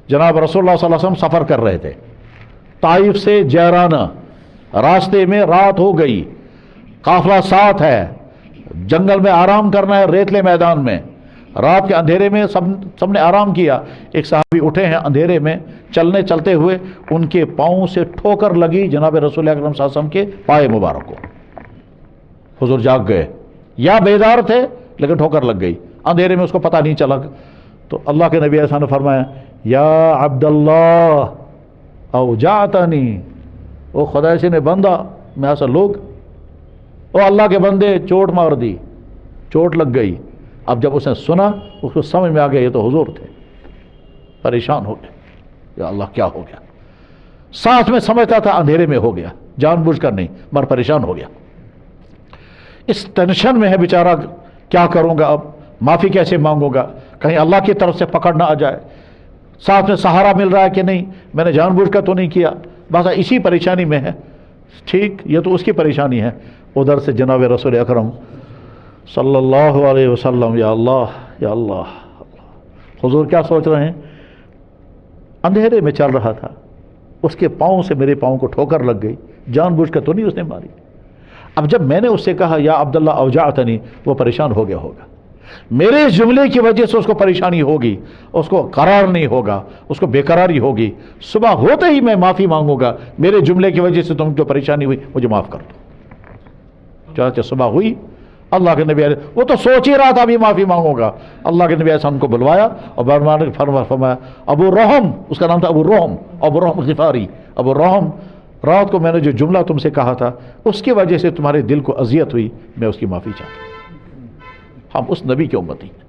जनाब रसूलुल्लाह सल्लल्लाहु अलैहि वसल्लम सफ़र कर रहे थे, ताइफ से जैराना, रास्ते में रात हो गई, काफिला साथ है, जंगल में आराम करना है, रेतले मैदान में, रात के अंधेरे में सबने आराम किया। एक साहबी उठे हैं अंधेरे में, चलने चलते हुए उनके पाँव से ठोकर लगी जनाब रसूल अकरम सल्लल्लाहु अलैहि वसल्लम के पाए मुबारक को। हुजूर जाग गए, या बेदार थे लेकिन ठोकर लग गई, अंधेरे में उसको पता नहीं चला। तो अल्लाह के नबी ऐसा ने फरमाया, या अब्दुल्लाह औजातनी, ओ खुदा से ने बंदा, मैं ऐसा लोग, ओ अल्लाह के बंदे चोट मार दी, चोट लग गई। अब जब उसने सुना उसको समझ में आ गया ये तो हुजूर थे, परेशान हो गया, या अल्लाह क्या हो गया। सांस में समझता था अंधेरे में हो गया, जानबूझकर नहीं, मगर परेशान हो गया। इस टेंशन में है बेचारा, क्या करूंगा, अब माफ़ी कैसे मांगूंगा, कहीं अल्लाह की तरफ से पकड़ ना आ जाए, साथ में सहारा मिल रहा है कि नहीं, मैंने जानबूझकर तो नहीं किया, बस इसी परेशानी में है। ठीक, ये तो उसकी परेशानी है। उधर से जनाब रसूल अकरम सल्लल्लाहु अलैहि वसल्लम, या अल्लाह या अल्लाह, हुजूर क्या सोच रहे हैं, अंधेरे में चल रहा था, उसके पाँव से मेरे पाँव को ठोकर लग गई, जानबूझकर तो नहीं उसने मारी। अब जब मैंने उससे कहा या अब्दुल्लाह औजाअतनी, वो परेशान हो गया होगा, मेरे इस जुमले की वजह से उसको परेशानी होगी, उसको करार नहीं होगा, उसको बेकरारी होगी। सुबह होते ही मैं माफ़ी मांगूंगा, मेरे जुमले की वजह से तुम जो परेशानी हुई मुझे माफ़ कर दो। चनाचे सुबह हुई, अल्लाह के नबी, वो तो सोच ही रहा था अभी माफ़ी मांगूंगा, अल्लाह के नबी ऐसा उनको बुलवाया और फरमाया अबू रहम, उसका नाम था अबू रहम गिफारी, अबू रहम, रात को मैंने जो जुमला तुमसे कहा था उसकी वजह से तुम्हारे दिल को अजियत हुई, मैं उसकी माफ़ी चाहता हूँ। हम उस नबी की उम्मती हैं।